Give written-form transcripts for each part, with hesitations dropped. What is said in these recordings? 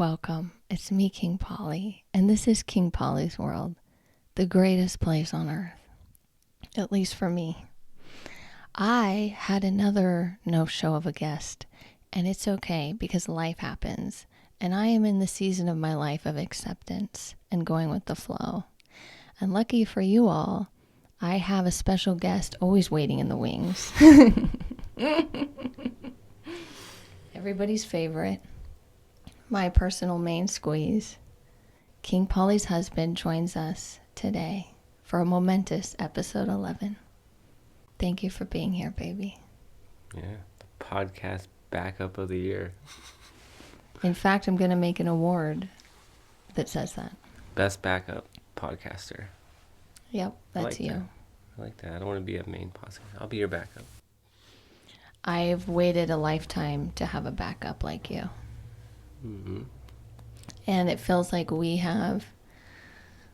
Welcome. It's me, King Polly, and this is King Pollys World, the greatest place on earth, at least for me. I had another no-show of a guest, and it's okay because life happens, and I am in the season of my life of acceptance and going with the flow. And lucky for you all, I have a special guest always waiting in the wings. Everybody's favorite. My personal main squeeze, King Pollys Husband, joins us today for a momentous episode 11. Thank you for being here, baby. Yeah, the podcast backup of the year. In fact, I'm going to make an award that says that. Best backup podcaster. Yep, that's you. That. I like that. I don't want to be a main podcaster. I'll be your backup. I've waited a lifetime to have a backup like you. Mm-hmm. And it feels like we have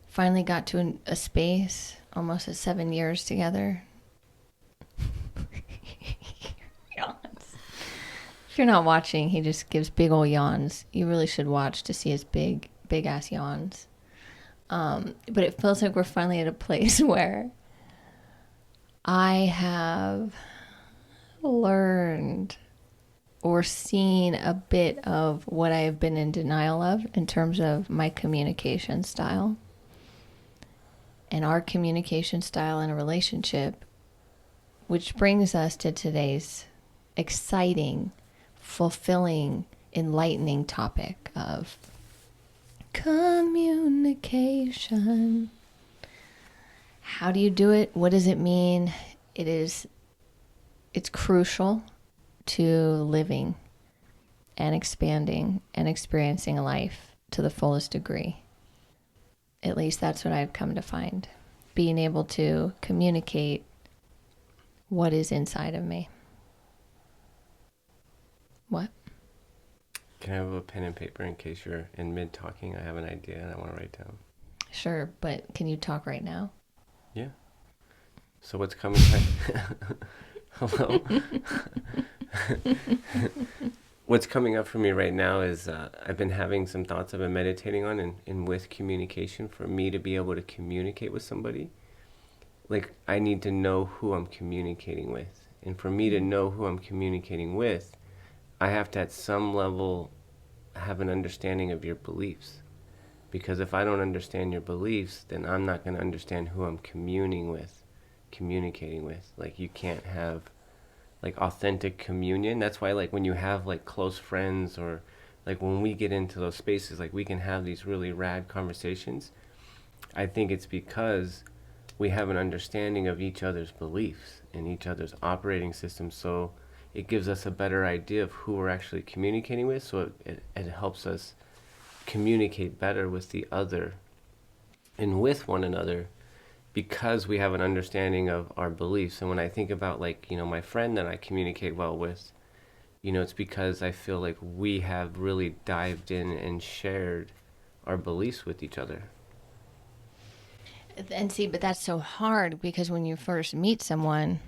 finally got to a space, almost at 7 years together. Yawns. If you're not watching, he just gives big old yawns. You really should watch to see his big ass yawns. But it feels like we're finally at a place where I have learned or seen a bit of what I have been in denial of in terms of my communication style. And our communication style in a relationship, which brings us to today's exciting, fulfilling, enlightening topic of communication. How do you do it? What does it mean? It's crucial to living and expanding and experiencing life to the fullest degree. At least that's what I've come to find. Being able to communicate what is inside of me. What? Can I have a pen and paper in case you're in mid-talking? I have an idea and I want to write down. Sure, but can you talk right now? Yeah. So what's coming? Hello? What's coming up for me right now is I've been having some thoughts I've been meditating on and with communication. For me to be able to communicate with somebody, like I need to know who I'm communicating with. And for me to know who I'm communicating with, I have to at some level have an understanding of your beliefs. Because if I don't understand your beliefs, then I'm not going to understand who I'm communicating with. Like you can't have like authentic communion. That's why like when you have like close friends or like when we get into those spaces, like we can have these really rad conversations. I think it's because we have an understanding of each other's beliefs and each other's operating systems. So it gives us a better idea of who we're actually communicating with. So it helps us communicate better with the other and with one another, because we have an understanding of our beliefs. And when I think about like, my friend that I communicate well with, it's because I feel like we have really dived in and shared our beliefs with each other. And see, but that's so hard because when you first meet someone,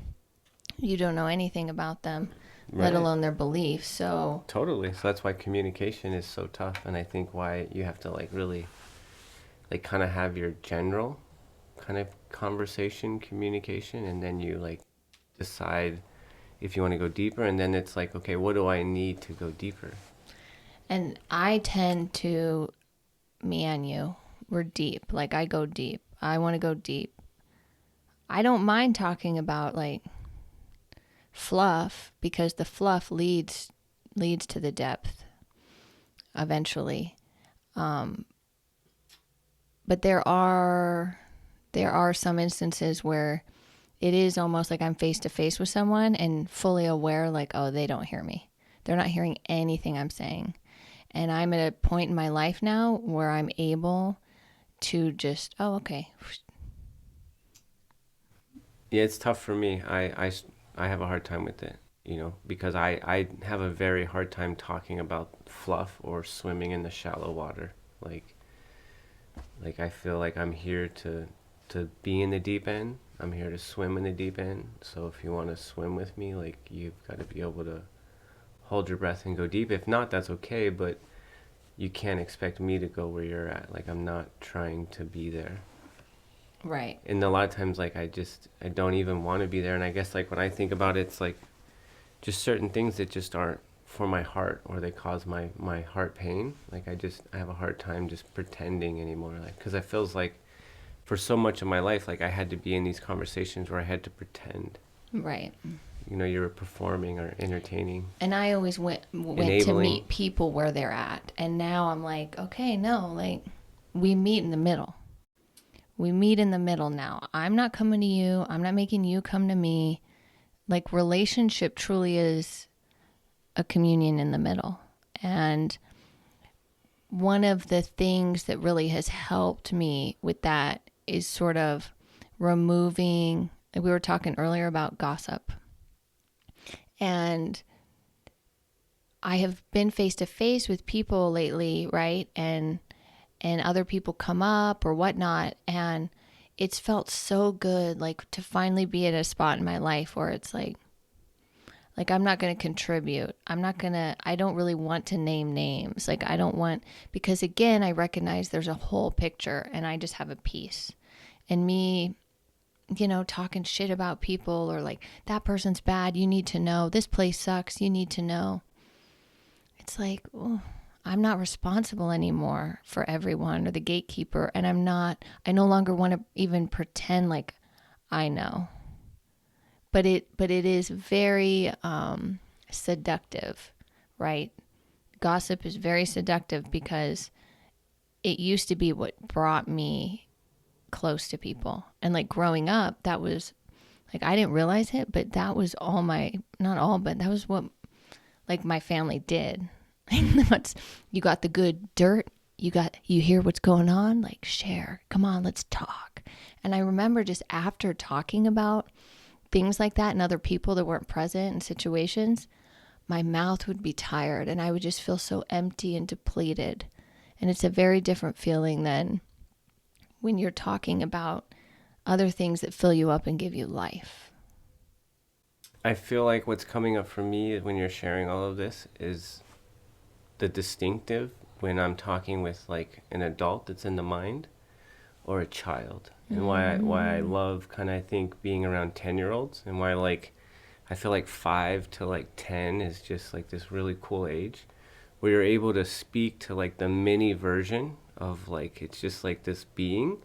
you don't know anything about them, let alone their beliefs. So totally. So that's why communication is so tough. And I think why you have to like really like kind of have your general kind of conversation communication, and then you like decide if you want to go deeper, and then it's like, okay, what do I need to go deeper? And I tend to, me and you, we're deep. Like I go deep. I want to go deep. I don't mind talking about like fluff because the fluff leads to the depth eventually. But there are some instances where it is almost like I'm face to face with someone and fully aware like, oh, they don't hear me. They're not hearing anything I'm saying. And I'm at a point in my life now where I'm able to just, oh, okay. Yeah, it's tough for me. I have a hard time with it, because I have a very hard time talking about fluff or swimming in the shallow water. Like I feel like I'm here to be in the deep end. I'm here to swim in the deep end. So if you want to swim with me, like you've got to be able to hold your breath and go deep. If not, that's okay. But you can't expect me to go where you're at. Like, I'm not trying to be there. Right. And a lot of times, like, I don't even want to be there. And I guess, like, when I think about it, it's like just certain things that just aren't for my heart, or they cause my heart pain. Like, I have a hard time just pretending anymore. Like, because it feels like for so much of my life, like, I had to be in these conversations where I had to pretend. Right. You know, you were performing or entertaining. And I always went to Enabling. meet people where they're at. And now I'm like, okay, no, like, we meet in the middle. We meet in the middle now. I'm not coming to you. I'm not making you come to me. Like, relationship truly is a communion in the middle. And one of the things that really has helped me with that is sort of removing, like we were talking earlier about gossip. And I have been face to face with people lately, right? And other people come up or whatnot, and it's felt so good, like, to finally be at a spot in my life where it's like I'm not going to contribute. I don't really want to name names. Like, I don't want, because again, I recognize there's a whole picture and I just have a piece. And me, talking shit about people, or like, that person's bad, you need to know. This place sucks, you need to know. It's like, oh, I'm not responsible anymore for everyone, or the gatekeeper. And I no longer want to even pretend like I know. But it is very seductive, right? Gossip is very seductive because it used to be what brought me close to people. And like, growing up, that was like, I didn't realize it, but that was all not all, but that was what, like, my family did. You got the good dirt, you hear what's going on, like, share, come on, let's talk. And I remember just after talking about things like that and other people that weren't present in situations, my mouth would be tired and I would just feel so empty and depleted. And it's a very different feeling than when you're talking about other things that fill you up and give you life. I feel like what's coming up for me when you're sharing all of this is the distinctive when I'm talking with, like, an adult that's in the mind, or a child. And why I love kind of, I think, being around 10-year-olds, and why, like, I feel like 5 to like 10 is just like this really cool age where you're able to speak to, like, the mini version of, like, it's just like this being,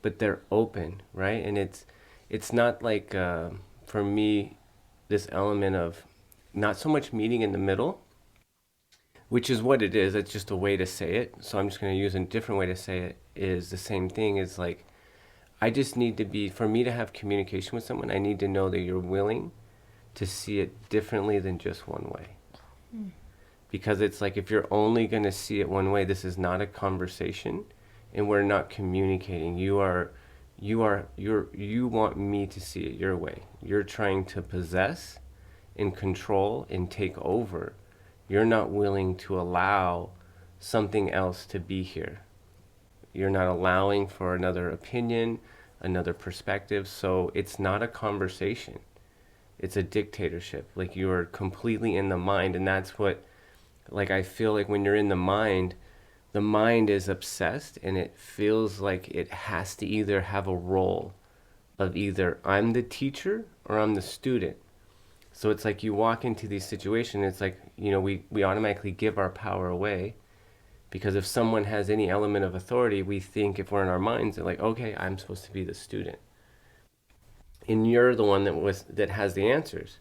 but they're open, right? And it's not like, for me, this element of not so much meeting in the middle, which is what it is. It's just a way to say it. So I'm just going to use a different way to say it, is the same thing as, like, I just need to be, for me to have communication with someone, I need to know that you're willing to see it differently than just one way. Because it's like, if you're only going to see it one way, this is not a conversation and we're not communicating. You want me to see it your way. You're trying to possess and control and take over. You're not willing to allow something else to be here. You're not allowing for another opinion, another perspective. So it's not a conversation. It's a dictatorship. Like, you're completely in the mind. And that's what, like, I feel like when you're in the mind is obsessed, and it feels like it has to either have a role of either I'm the teacher or I'm the student. So it's like, you walk into these situations, it's like, we automatically give our power away, because if someone has any element of authority, we think, if we're in our minds, they're like, okay, I'm supposed to be the student. And you're the one that has the answers,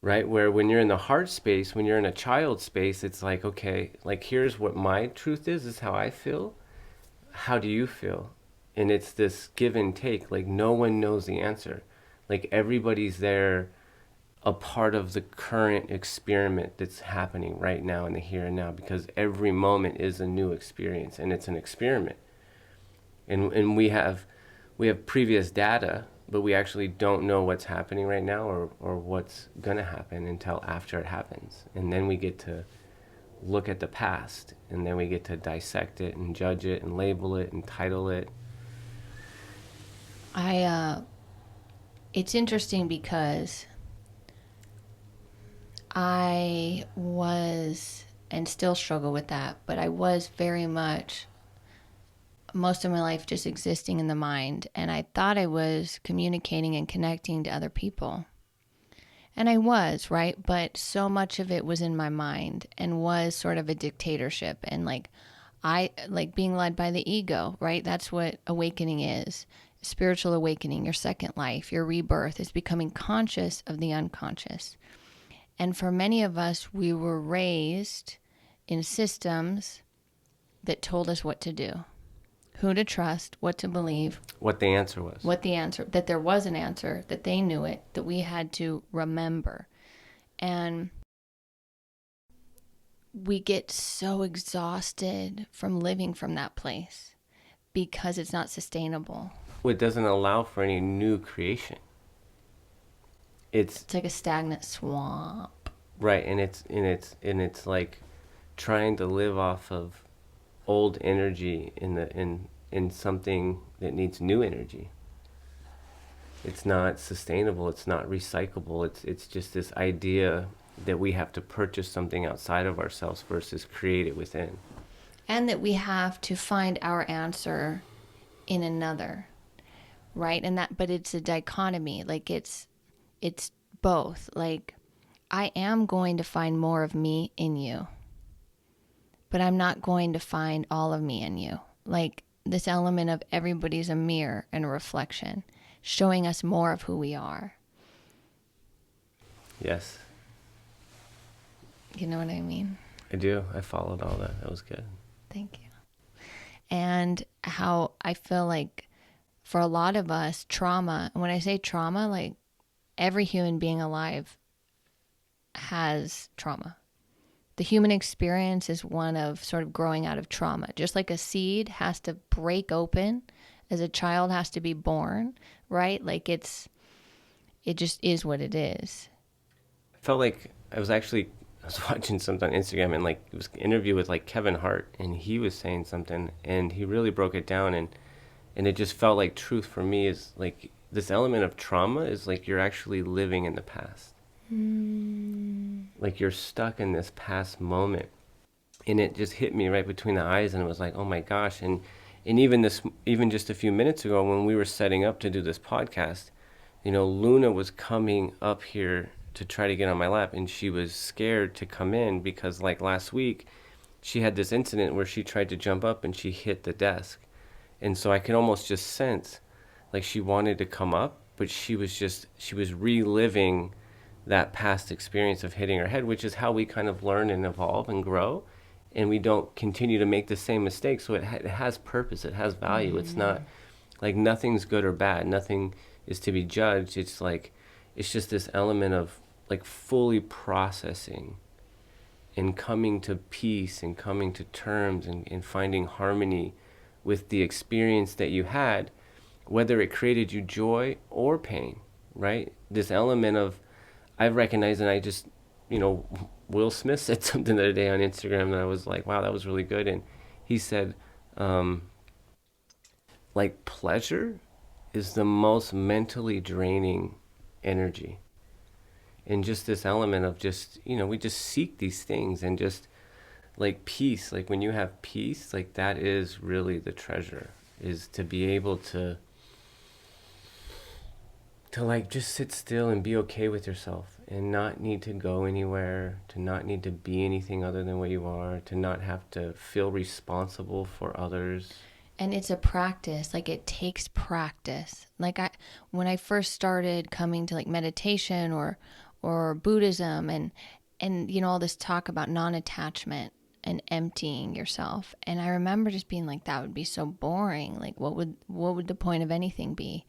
right? Where when you're in the heart space, when you're in a child space, it's like, okay, like, here's what my truth is how I feel. How do you feel? And it's this give and take. Like, no one knows the answer. Like, everybody's there, a part of the current experiment that's happening right now in the here and now, because every moment is a new experience, and it's an experiment. And we have previous data, but we actually don't know what's happening right now, or what's gonna happen until after it happens. And then we get to look at the past, and then we get to dissect it and judge it and label it and title it. It's interesting because I was and still struggle with that. But I was very much most of my life just existing in the mind, and I thought I was communicating and connecting to other people. And I was, right? But so much of it was in my mind and was sort of a dictatorship, and like I like being led by the ego, right? That's what awakening is. Spiritual awakening, your second life, your rebirth is becoming conscious of the unconscious. And for many of us, we were raised in systems that told us what to do, who to trust, what to believe, What the answer was. that there was an answer, that they knew it, that we had to remember. And we get so exhausted from living from that place because it's not sustainable. It doesn't allow for any new creation. It's like a stagnant swamp. Right, and it's like trying to live off of old energy in something that needs new energy. It's not sustainable, it's not recyclable. It's just this idea that we have to purchase something outside of ourselves versus create it within. And that we have to find our answer in another, right? But it's a dichotomy. Like it's both. Like I am going to find more of me in you, but I'm not going to find all of me in you. Like this element of everybody's a mirror and a reflection, showing us more of who we are. Yes. You know what I mean? I do. I followed all that. That was good. Thank you. And how I feel like for a lot of us, trauma, and when I say trauma, like every human being alive has trauma. The human experience is one of sort of growing out of trauma. Just like a seed has to break open as a child has to be born, right? Like it just is what it is. I felt like I was watching something on Instagram, and like it was an interview with like Kevin Hart, and he was saying something, and he really broke it down, and it just felt like truth for me is like this element of trauma is like you're actually living in the past. Like you're stuck in this past moment, and it just hit me right between the eyes, and it was like, oh my gosh. And even just a few minutes ago when we were setting up to do this podcast, Luna was coming up here to try to get on my lap, and she was scared to come in because like last week she had this incident where she tried to jump up and she hit the desk. And so I could almost just sense like she wanted to come up, but she was reliving that past experience of hitting her head, which is how we kind of learn and evolve and grow, and we don't continue to make the same mistakes. So it has purpose, it has value. Mm-hmm. It's not like nothing's good or bad, nothing is to be judged. It's like it's just this element of like fully processing and coming to peace and coming to terms and finding harmony with the experience that you had, whether it created you joy or pain, right? This element of I've recognized, and I just, Will Smith said something the other day on Instagram that I was like, wow, that was really good. And he said, like pleasure is the most mentally draining energy. And just this element of just, we just seek these things, and just like peace, like when you have peace, like that is really the treasure, is to be able to like just sit still and be okay with yourself and not need to go anywhere, to not need to be anything other than what you are, to not have to feel responsible for others. And it's a practice. Like it takes practice. Like when I first started coming to like meditation or Buddhism and all this talk about non-attachment and emptying yourself, and I remember just being like, that would be so boring. Like what would the point of anything be?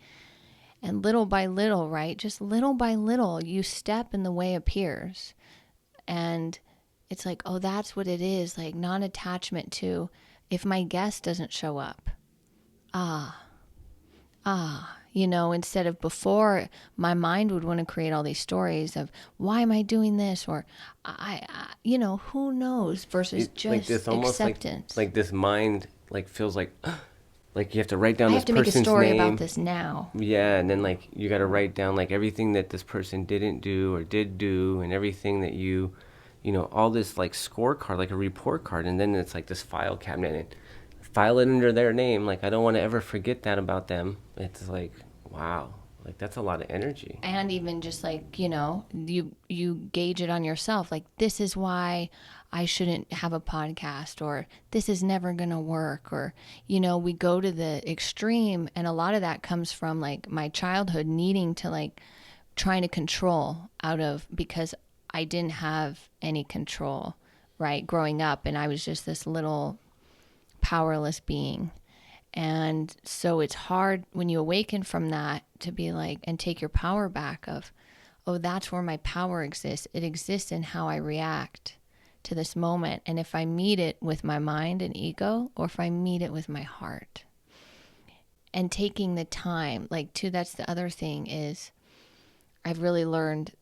And little by little, right? Just little by little, you step and the way appears. And it's like, oh, that's what it is. Like non-attachment to, if my guest doesn't show up, instead of before, my mind would want to create all these stories of why am I doing this? Or who knows, versus just like this, almost acceptance. Like this mind like feels like, like you have to write down this person's name. I have to make a story about this now. Yeah, and then like you got to write down like everything that this person didn't do or did do, and everything that you all this like scorecard, like a report card, and then it's like this file cabinet and file it under their name. Like, I don't want to ever forget that about them. It's like, wow, like that's a lot of energy. And even just like, you gauge it on yourself, like, this is why I shouldn't have a podcast, or this is never going to work, or we go to the extreme. And a lot of that comes from like my childhood needing to like trying to control because I didn't have any control, right, growing up, and I was just this little powerless being. And so it's hard when you awaken from that to be like, and take your power back of, oh, that's where my power exists. It exists in how I react to this moment. And if I meet it with my mind and ego, or if I meet it with my heart. And taking the time, like, too, that's the other thing is I've really learned,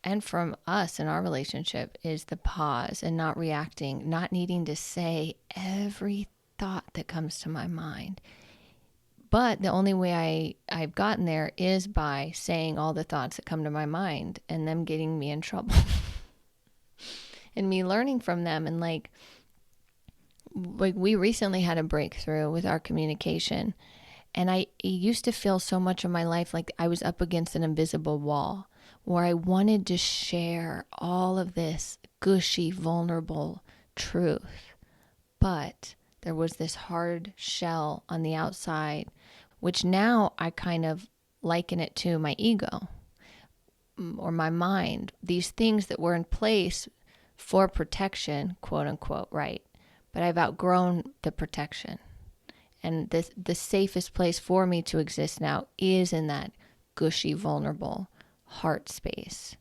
and from us in our relationship, is the pause and not reacting, not needing to say every thought that comes to my mind. But the only way I've gotten there is by saying all the thoughts that come to my mind and them getting me in trouble and me learning from them. And like we recently had a breakthrough with our communication. And it used to feel so much of my life like I was up against an invisible wall where I wanted to share all of this gushy, vulnerable truth. But there was this hard shell on the outside, which now I kind of liken it to my ego or my mind. These things that were in place for protection, quote unquote, right? But I've outgrown the protection. And the safest place for me to exist now is in that gushy, vulnerable heart space.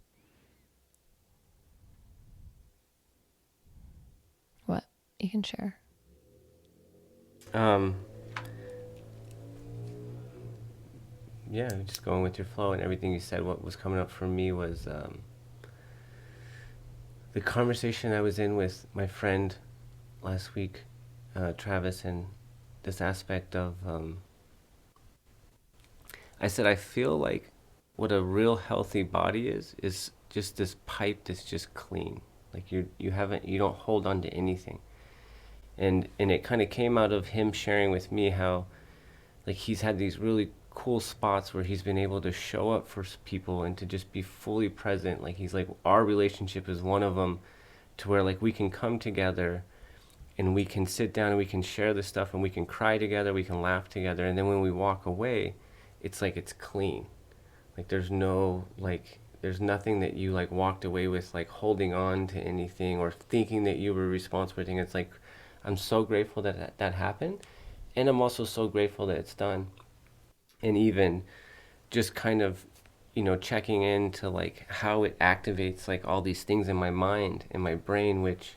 What? You can share. Yeah, just going with your flow and everything you said. What was coming up for me was the conversation I was in with my friend last week, Travis, and this aspect of I said I feel like what a real healthy body is just this pipe that's just clean. Like you don't hold on to anything. And it kind of came out of him sharing with me how like he's had these really cool spots where he's been able to show up for people and to just be fully present. Like he's like, our relationship is one of them, to where like we can come together and we can sit down and we can share this stuff and we can cry together, we can laugh together, and then when we walk away, it's like it's clean. Like there's nothing that you like walked away with like holding on to anything or thinking that you were responsible for anything. It's like, I'm so grateful that happened, and I'm also so grateful that it's done. And even just kind of checking into like how it activates like all these things in my mind and my brain, which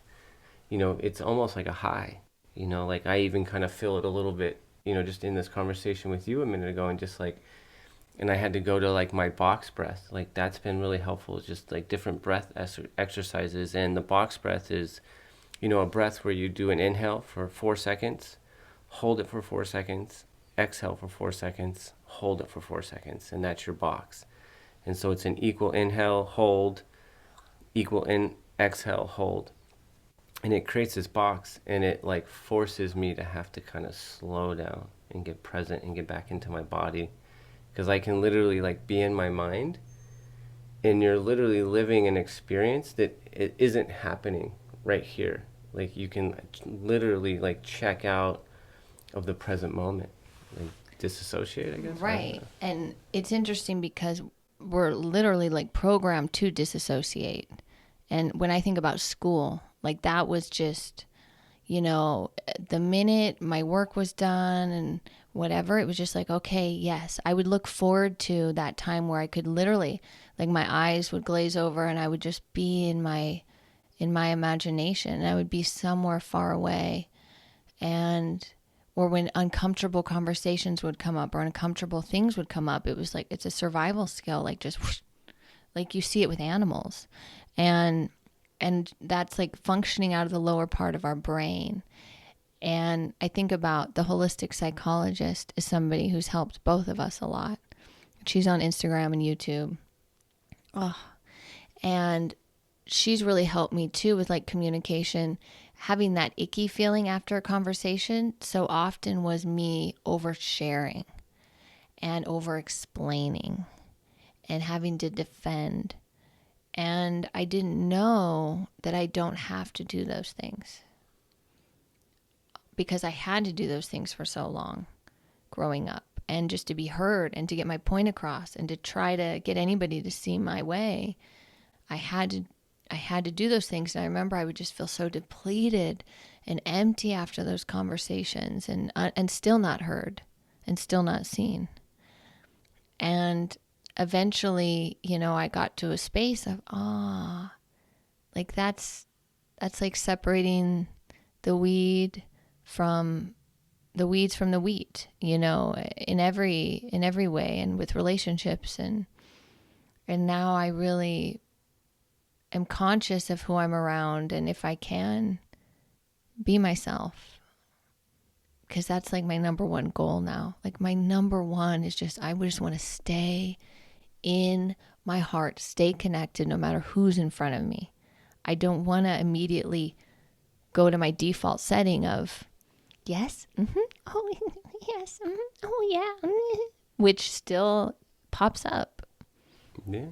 it's almost like a high. Like I even kind of feel it a little bit just in this conversation with you a minute ago, and just like, and I had to go to like my box breath. Like that's been really helpful, just like different breath exercises. And the box breath is a breath where you do an inhale for 4 seconds, hold it for 4 seconds, exhale for 4 seconds, hold it for 4 seconds, and that's your box. And so it's an equal inhale, hold, exhale, hold. And it creates this box, and it like forces me to have to kind of slow down and get present and get back into my body, because I can literally like be in my mind, and you're literally living an experience that it isn't happening right here. Like you can literally like check out of the present moment, like disassociate, I guess. Right. And it's interesting because we're literally like programmed to disassociate. And when I think about school, like that was just, the minute my work was done and whatever, it was just like, okay, yes. I would look forward to that time where I could literally, like my eyes would glaze over and I would just be in my imagination, and I would be somewhere far away. Or when uncomfortable conversations would come up or uncomfortable things would come up, it was like, it's a survival skill, like just whoosh, like you see it with animals. And that's like functioning out of the lower part of our brain. And I think about the holistic psychologist as somebody who's helped both of us a lot. She's on Instagram and YouTube. Oh, and she's really helped me too with like communication. Having that icky feeling after a conversation so often was me oversharing and over explaining and having to defend. And I didn't know that I don't have to do those things because I had to do those things for so long growing up, and just to be heard and to get my point across and to try to get anybody to see my way. I had to do those things. And I remember I would just feel so depleted and empty after those conversations, and still not heard and still not seen. And eventually, I got to a space of, like that's like separating the weeds from the wheat, in every way, and with relationships. And now I really am conscious of who I'm around, and if I can, be myself. Because that's like my number one goal now. Like my number one is I just want to stay in my heart, stay connected no matter who's in front of me. I don't want to immediately go to my default setting of, yes, oh, yes, oh, yeah, which still pops up. Yeah,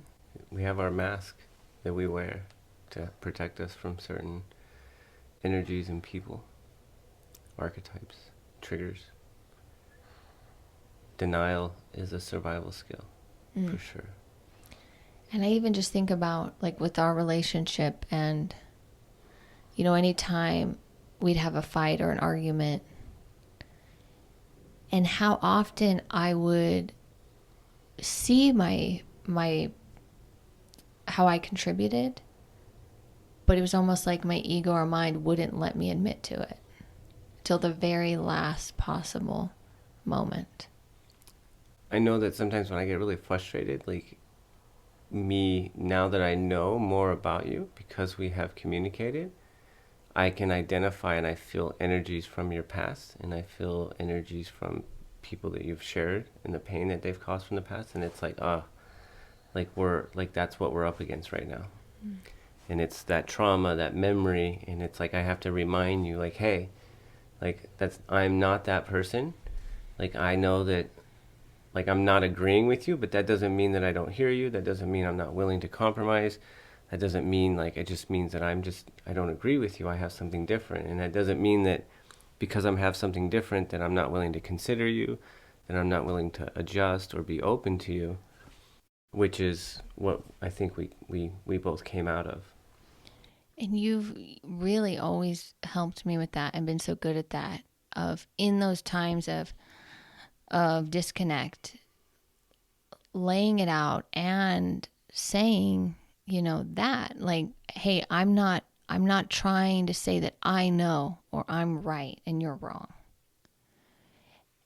we have our mask that we wear to protect us from certain energies and people, archetypes, triggers. Denial is a survival skill, for sure. And I even just think about like with our relationship, and anytime we'd have a fight or an argument, and how often I would see my how I contributed, but it was almost like my ego or mind wouldn't let me admit to it till the very last possible moment. I know that sometimes when I get really frustrated, like me, now that I know more about you because we have communicated, I can identify and I feel energies from your past, and I feel energies from people that you've shared and the pain that they've caused from the past. And it's like, that's what we're up against right now. And it's that trauma, that memory. And it's like, I have to remind you, like, hey, like I'm not that person. Like, I know that, like, I'm not agreeing with you, but that doesn't mean that I don't hear you. That doesn't mean I'm not willing to compromise. That doesn't mean, like, it just means that I don't agree with you. I have something different. And that doesn't mean that because I have something different that I'm not willing to consider you, that I'm not willing to adjust or be open to you, which is what I think we both came out of. And you've really always helped me with that and been so good at that, of in those times of disconnect, laying it out and saying, that, like, hey, I'm not trying to say that I know or I'm right and you're wrong.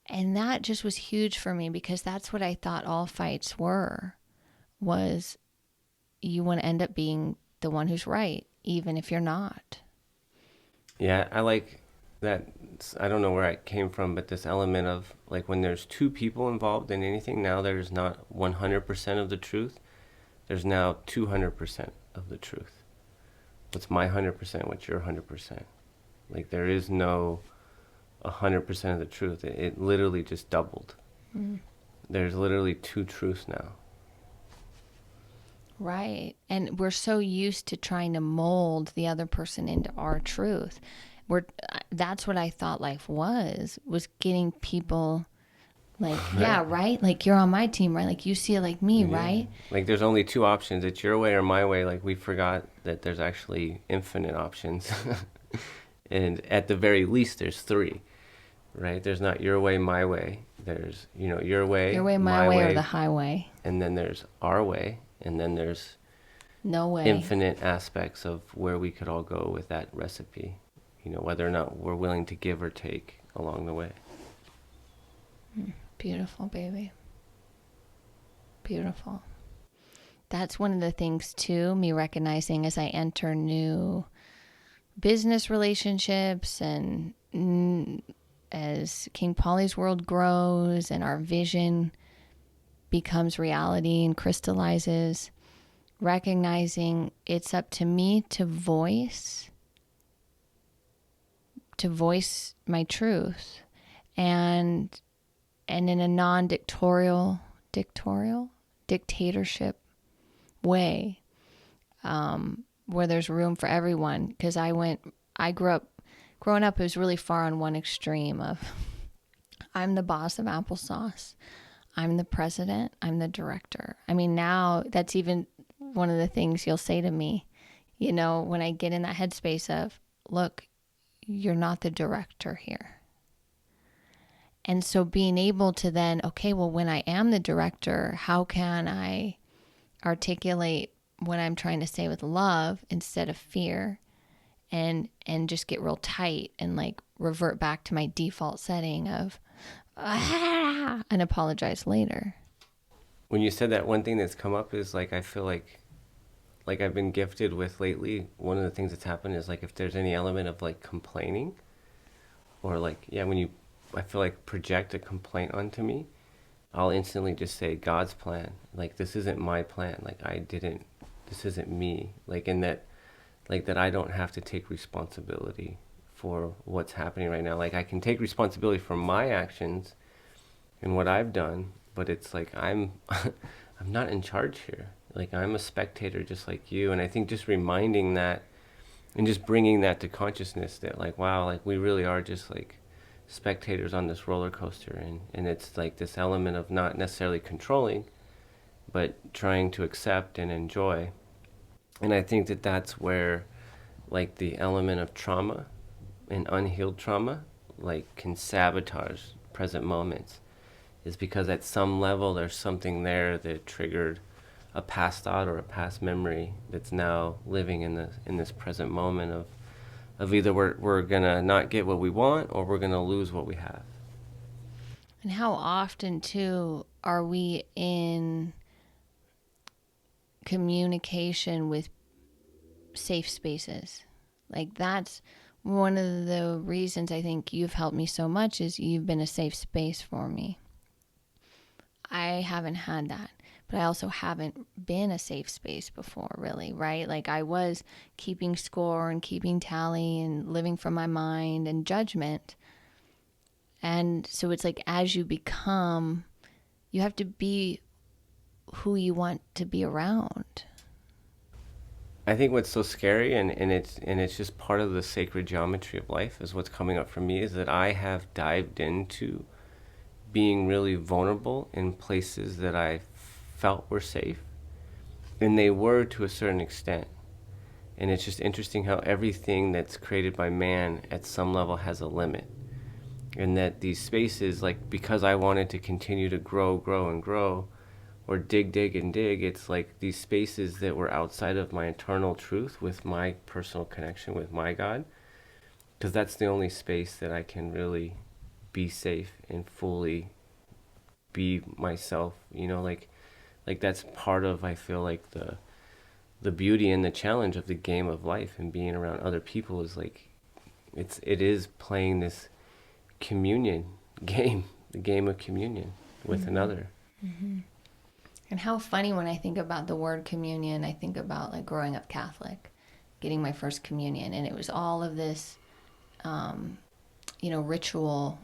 And that just was huge for me, because that's what I thought all fights was you want to end up being the one who's right, even if you're not. Yeah, I like that. I don't know where I came from, but this element of, like, when there's two people involved in anything, now there's not 100% of the truth. There's now 200% of the truth. What's my 100%? What's your 100%? Like, there is no 100% of the truth. It literally just doubled. There's literally two truths now. Right. And we're so used to trying to mold the other person into our truth. That's what I thought life was getting people like, yeah, right? Like, you're on my team, right? Like, you see it like me, right? Like, there's only two options. It's your way or my way. Like, we forgot that there's actually infinite options. And at the very least, there's three, right? There's not your way, my way. There's, your way, my way, or the highway. And then there's our way. And then there's no way. Infinite aspects of where we could all go with that recipe, whether or not we're willing to give or take along the way. Beautiful, baby. Beautiful. That's one of the things, too, me recognizing as I enter new business relationships, and as King Pollys World grows and our vision becomes reality and crystallizes, recognizing it's up to me to voice my truth, and in a dictatorship way, where there's room for everyone. Because growing up, it was really far on one extreme of I'm the boss of applesauce, I'm the president, I'm the director. I mean, now that's even one of the things you'll say to me, when I get in that headspace of, look, you're not the director here. And so being able to then, okay, well, when I am the director, how can I articulate what I'm trying to say with love instead of fear, and just get real tight and like revert back to my default setting of and apologize later. When you said that, one thing that's come up is like I feel like I've been gifted with lately. One of the things that's happened is like if there's any element of like complaining, or like when you, I feel like, project a complaint onto me, I'll instantly just say God's plan. Like, this isn't my plan. Like, this isn't me. Like, in that, like, that I don't have to take responsibility for what's happening right now. Like, I can take responsibility for my actions and what I've done, but it's like I'm not in charge here. Like, I'm a spectator just like you. And I think just reminding that and just bringing that to consciousness, that like, wow, like we really are just like spectators on this roller coaster, and it's like this element of not necessarily controlling, but trying to accept and enjoy. And I think that that's where like the element of trauma and unhealed trauma like can sabotage present moments, is because at some level there's something there that triggered a past thought or a past memory that's now living in this present moment of either we're gonna not get what we want, or we're gonna lose what we have. And how often too are we in communication with safe spaces? Like, that's one of the reasons I think you've helped me so much, is you've been a safe space for me. I haven't had that, but I also haven't been a safe space before, really, right? Like, I was keeping score and keeping tally and living from my mind and judgment. And so it's like, as you become, you have to be who you want to be around. I think what's so scary, and it's just part of the sacred geometry of life, is what's coming up for me, is that I have dived into being really vulnerable in places that I felt were safe, and they were to a certain extent. And it's just interesting how everything that's created by man at some level has a limit, and that these spaces, like, because I wanted to continue to grow and grow, or dig and dig, it's like these spaces that were outside of my internal truth with my personal connection with my God, because that's the only space that I can really be safe and fully be myself, like that's part of, I feel like, the beauty and the challenge of the game of life, and being around other people, is like it is playing this communion game, the game of communion with another. Mm-hmm. And how funny, when I think about the word communion, I think about like growing up Catholic, getting my first communion, and it was all of this, ritual,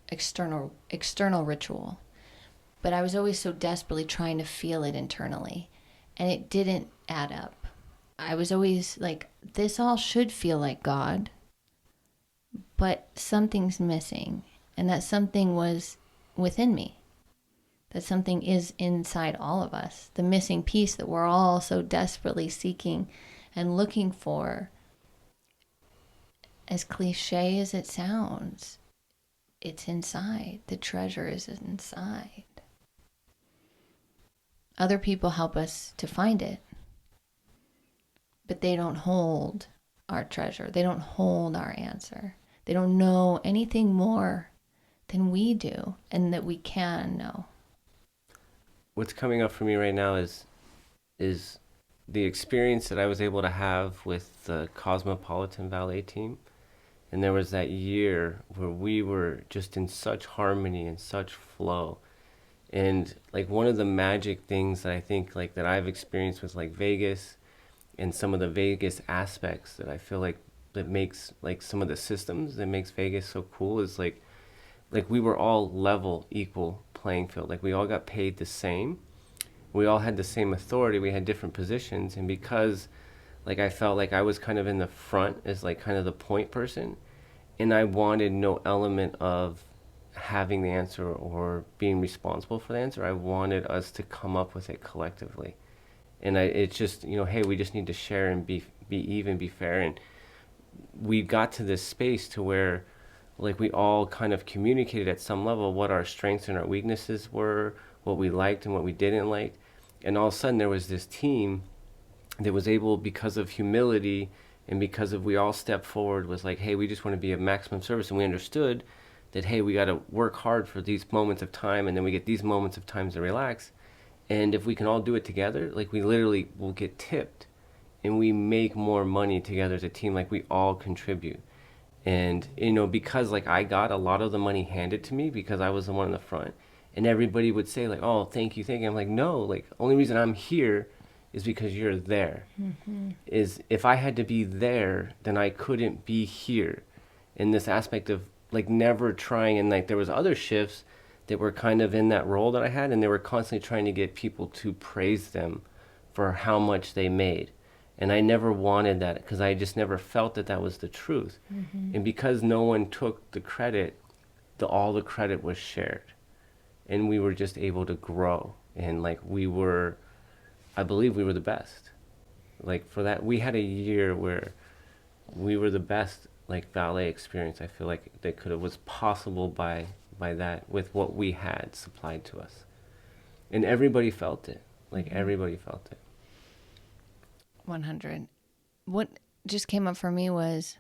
external ritual. But I was always so desperately trying to feel it internally, and it didn't add up. I was always like, this all should feel like God, but something's missing, and that something was within me. That something is inside all of us, the missing piece that we're all so desperately seeking and looking for. As cliche as it sounds, it's inside. The treasure is inside. Other people help us to find it, but they don't hold our treasure. They don't hold our answer. They don't know anything more than we do, and that we can know. What's coming up for me right now is the experience that I was able to have with the Cosmopolitan Ballet team. And there was that year where we were just in such harmony and such flow. And like one of the magic things that I think like that I've experienced with like Vegas and some of the Vegas aspects that I feel like that makes like some of the systems that makes Vegas so cool is like we were all level, equal playing field. Like we all got paid the same. We all had the same authority. We had different positions, and because like I felt like I was kind of in the front as like kind of the point person, and I wanted no element of having the answer or being responsible for the answer. I wanted us to come up with it collectively. And it's just, hey, we just need to share and be even, be fair. And we got to this space to where like we all kind of communicated at some level what our strengths and our weaknesses were, what we liked and what we didn't like. And all of a sudden there was this team that was able, because of humility and because of we all stepped forward, was like, hey, we just want to be of maximum service. And we understood that, hey, we got to work hard for these moments of time, and then we get these moments of time to relax. And if we can all do it together, like we literally will get tipped and we make more money together as a team. Like we all contribute. And because like I got a lot of the money handed to me because I was the one in the front, and everybody would say like, oh, thank you, thank you. I'm like, no, like only reason I'm here is because you're there. Is if I had to be there, then I couldn't be here. In this aspect of like never trying, and like there was other shifts that were kind of in that role that I had, and they were constantly trying to get people to praise them for how much they made. And I never wanted that because I just never felt that that was the truth. And because no one took the credit, all the credit was shared. And we were just able to grow. And like I believe we were the best. Like for that, we had a year where we were the best like ballet experience I feel like that could have was possible by that with what we had supplied to us. And everybody felt it. Like everybody felt it. 100. What just came up for me was,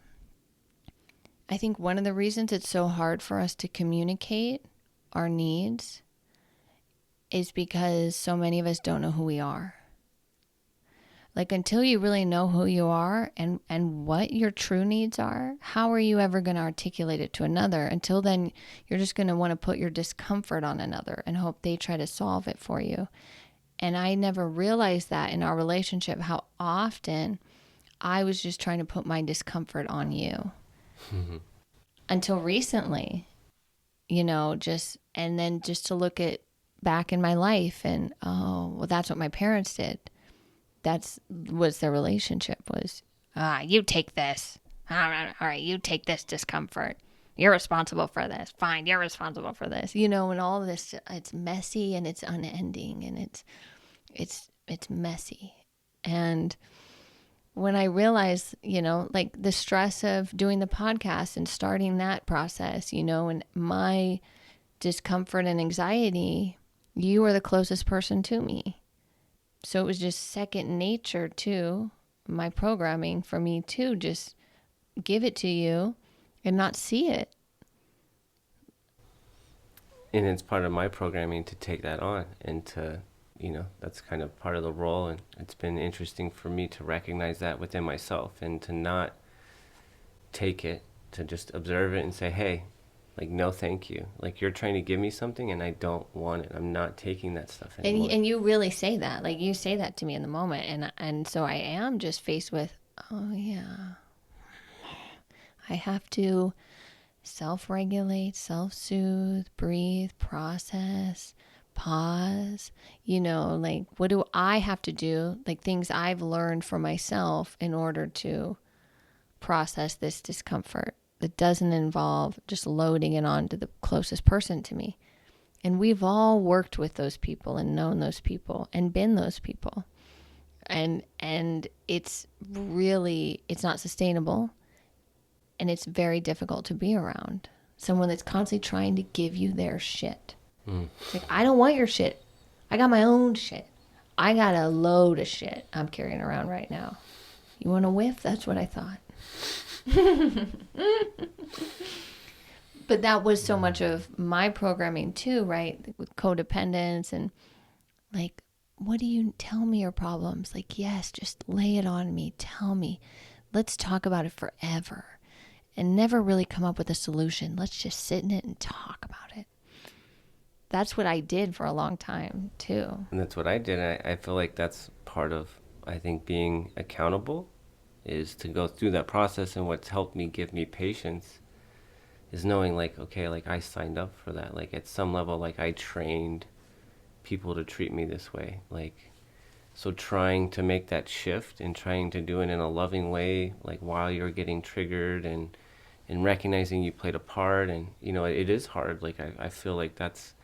I think one of the reasons it's so hard for us to communicate our needs is because so many of us don't know who we are. Like until you really know who you are and what your true needs are, how are you ever going to articulate it to another? Until then, you're just going to want to put your discomfort on another and hope they try to solve it for you. And I never realized that in our relationship, how often I was just trying to put my discomfort on you. Until recently, and then just to look at back in my life and, oh, well, that's what my parents did. Was their relationship was, you take this. All right, you take this discomfort. You're responsible for this. Fine, you're responsible for this. And all this, it's messy and it's unending and it's messy. And when I realized, like the stress of doing the podcast and starting that process, and my discomfort and anxiety, you are the closest person to me. So it was just second nature to my programming for me to just give it to you and not see it. And it's part of my programming to take that on and to, that's kind of part of the role. And it's been interesting for me to recognize that within myself and to not take it, to just observe it and say, hey, like, no, thank you. Like, you're trying to give me something and I don't want it. I'm not taking that stuff anymore. And you really say that. Like, you say that to me in the moment. And so I am just faced with, oh, yeah. I have to self-regulate, self-soothe, breathe, process, pause. Like, what do I have to do? Like, things I've learned for myself in order to process this discomfort that doesn't involve just loading it onto the closest person to me. And we've all worked with those people and known those people and been those people. And it's not sustainable. And it's very difficult to be around someone that's constantly trying to give you their shit. It's like, I don't want your shit. I got my own shit. I got a load of shit I'm carrying around right now. You want a whiff? That's what I thought. But that was so much of my programming too, right? With codependence and like, what do you tell me your problems? Like, yes, just lay it on me. Tell me. Let's talk about it forever and never really come up with a solution. Let's just sit in it and talk about it. that's what I did for a long time too. And that's what I did. I feel like that's part of, I think, being accountable is to go through that process. And what's helped me give me patience is knowing like, okay, like I signed up for that. Like at some level, like I trained people to treat me this way. Like, so trying to make that shift and trying to do it in a loving way, like while you're getting triggered and recognizing you played a part. And, you know, it is hard. Like I feel like that's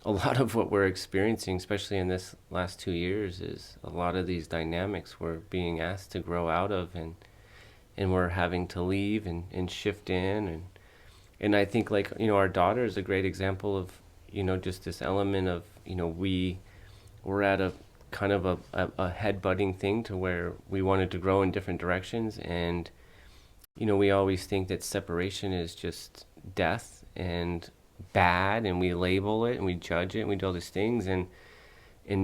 a lot of what we're experiencing, especially in this last 2 years, is a lot of these dynamics we're being asked to grow out of, and we're having to leave and shift in. And I think, like, you know, our daughter is a great example of, you know, just this element of, you know, we're at a kind of a head-butting thing to where we wanted to grow in different directions. And, you know, we always think that separation is just death and bad, and we label it and we judge it and we do all these things. And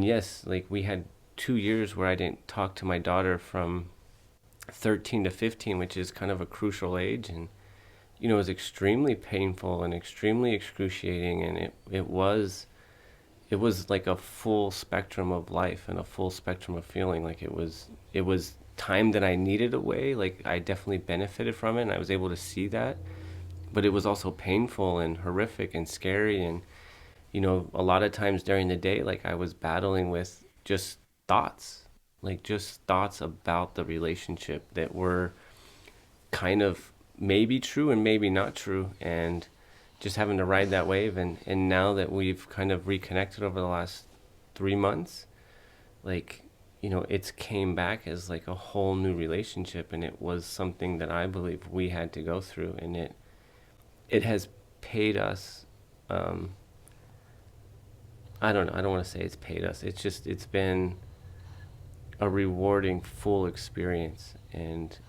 yes, like we had 2 years where I didn't talk to my daughter from 13 to 15, which is kind of a crucial age. And, you know, it was extremely painful and extremely excruciating. And it was like a full spectrum of life and a full spectrum of feeling. Like it was time that I needed away. Like I definitely benefited from it and I was able to see that. But it was also painful and horrific and scary. And, you know, a lot of times during the day, like I was battling with just thoughts, like just thoughts about the relationship that were kind of maybe true and maybe not true. And just having to ride that wave. And now that we've kind of reconnected over the last 3 months, like, you know, it's came back as like a whole new relationship. And it was something that I believe we had to go through. And it has paid us. I don't know. I don't want to say it's paid us. It's just, it's been a rewarding, full experience. And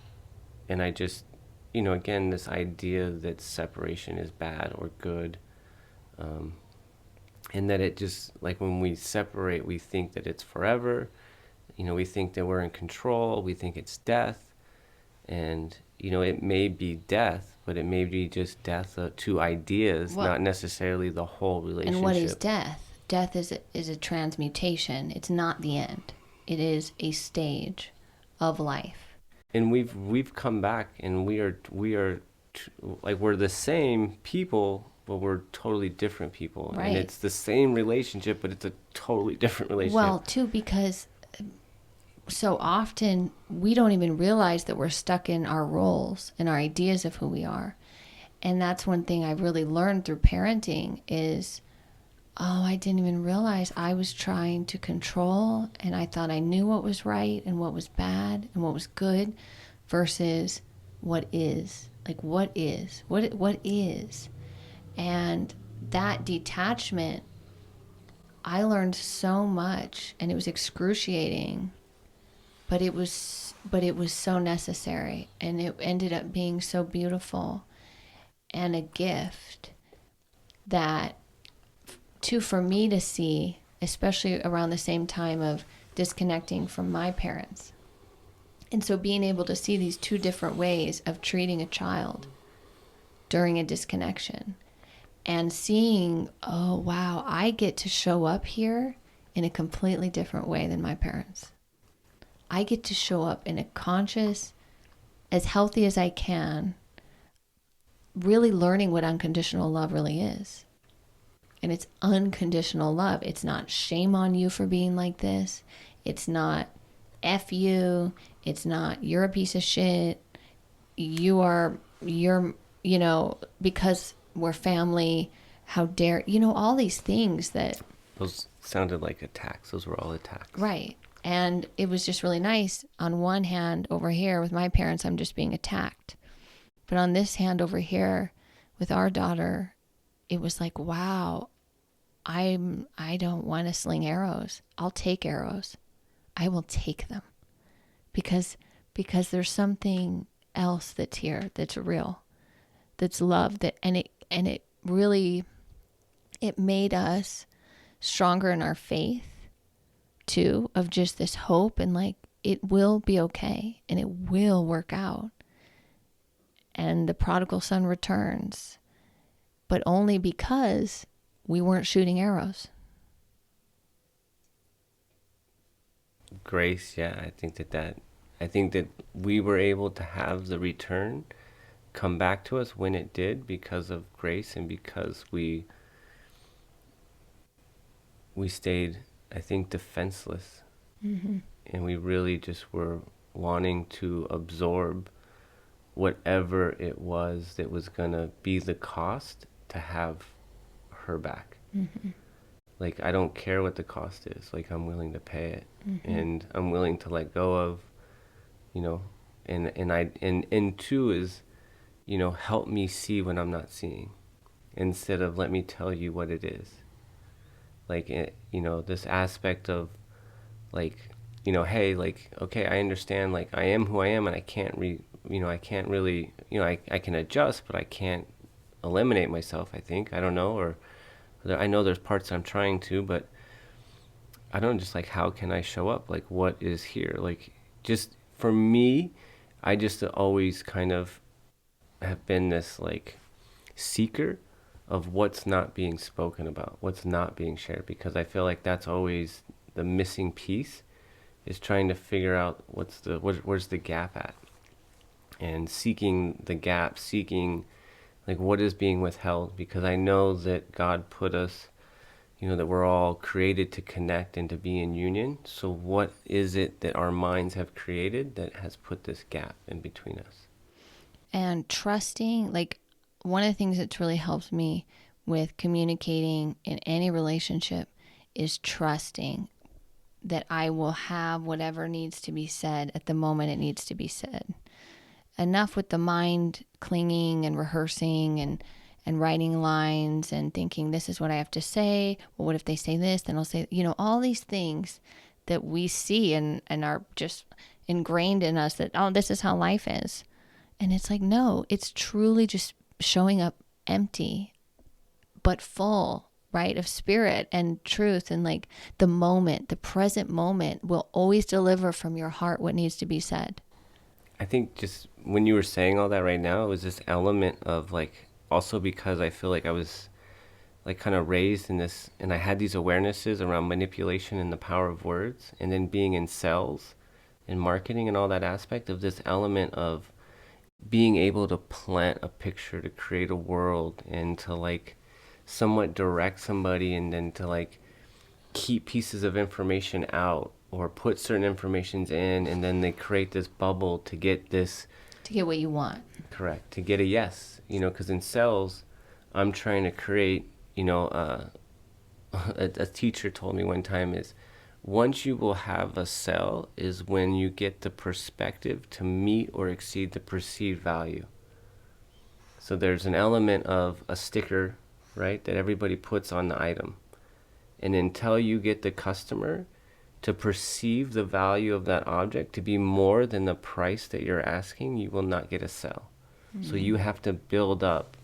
I just, you know, again, this idea that separation is bad or good, and that it just, like when we separate, we think that it's forever. You know, we think that we're in control. We think it's death. And, you know, it may be death, but it may be just death to ideas, Well, not necessarily the whole relationship. and what is death? Death is a transmutation. It's not the end. It is a stage of life. And we've come back, and we are like we're the same people, but we're totally different people. Right. And it's the same relationship, but it's a totally different relationship. Well, too, because so often we don't even realize that we're stuck in our roles and our ideas of who we are. And that's one thing I've really learned through parenting is, oh, I didn't even realize I was trying to control, and I thought I knew what was right and what was bad and what was good versus what is. Like, what is? What is? And that detachment, I learned so much, and it was excruciating, but it was so necessary, and it ended up being so beautiful and a gift that for me to see, especially around the same time of disconnecting from my parents. And so being able to see these two different ways of treating a child during a disconnection and seeing, oh, wow, I get to show up here in a completely different way than my parents. I get to show up in a conscious, as healthy as I can, really learning what unconditional love really is. And it's unconditional love. It's not shame on you for being like this. It's not F you. It's not you're a piece of shit. You're, you know, because we're family, how dare, you know, all these things that. Those sounded like attacks. Those were all attacks. Right. And it was just really nice. On one hand, over here with my parents, I'm just being attacked. But on this hand over here with our daughter, it was like, wow, I don't want to sling arrows. I'll take arrows. I will take them because there's something else that's here, that's real, that's love, and it really, it made us stronger in our faith too, of just this hope and like, it will be okay and it will work out. And the prodigal son returns, but only because we weren't shooting arrows. Grace, yeah, I think that we were able to have the return come back to us when it did because of grace and because we stayed, I think, defenseless. Mm-hmm. And we really just were wanting to absorb whatever it was that was going to be the cost to have her back. Mm-hmm. Like, I don't care what the cost is. Like, I'm willing to pay it. Mm-hmm. And I'm willing to let go of, you know, and two is, help me see when I'm not seeing instead of let me tell you what it is. Like, this aspect of, like, hey, like, okay, I understand, like, I am who I am and I can't I can't really, I can adjust, but I can't eliminate myself, I think. I don't know, or I know there's parts I'm trying to, but I don't just, like, how can I show up? Like, what is here? Like, just for me, I just always kind of have been this, like, seeker of what's not being spoken about, what's not being shared, because I feel like that's always the missing piece, is trying to figure out where's the gap at, and seeking the gap, seeking, like, what is being withheld, because I know that God put us, that we're all created to connect and to be in union. So what is it that our minds have created that has put this gap in between us? And trusting, like, one of the things that's really helped me with communicating in any relationship is trusting that I will have whatever needs to be said at the moment it needs to be said. Enough with the mind clinging and rehearsing and writing lines and thinking, this is what I have to say. Well, what if they say this? Then I'll say, all these things that we see and are just ingrained in us that, oh, this is how life is. And it's like, no, it's truly just showing up empty, but full, right, of spirit and truth. And like the present moment will always deliver from your heart what needs to be said. I think just when you were saying all that right now, it was this element of, like, also because I feel like I was, like, kind of raised in this, and I had these awarenesses around manipulation and the power of words, and then being in sales and marketing and all that aspect of this element of being able to plant a picture, to create a world, and to, like, somewhat direct somebody, and then to, like, keep pieces of information out or put certain informations in, and then they create this bubble to get this, to get what you want. correct, to get a yes, because in sales, I'm trying to create, a teacher told me one time is, once you will have a sell is when you get the perspective to meet or exceed the perceived value. So there's an element of a sticker, right, that everybody puts on the item. And until you get the customer to perceive the value of that object to be more than the price that you're asking, you will not get a sell. Mm-hmm. So you have to build up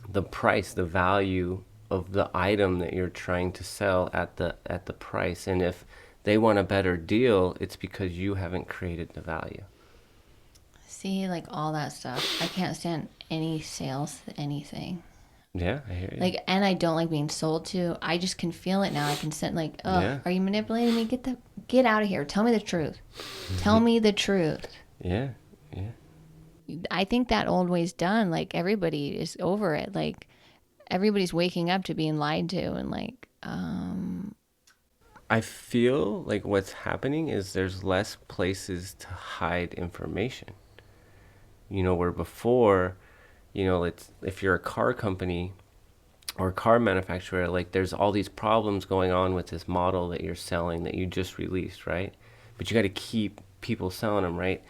the price, the value of the item that you're trying to sell at the price. And if they want a better deal, it's because you haven't created the value. See, like, all that stuff. I can't stand any sales, anything. Yeah, I hear you. Like, and I don't like being sold to. I just can feel it now. I can sense, like, oh, yeah. Are you manipulating me? Get out of here. Tell me the truth. Tell me the truth. Yeah. I think that old way's done. Like, everybody is over it. Like, everybody's waking up to being lied to, and like, I feel like what's happening is there's less places to hide information. Where before, if you're a car company or a car manufacturer, like, there's all these problems going on with this model that you're selling that you just released, right? But you got to keep people selling them, right?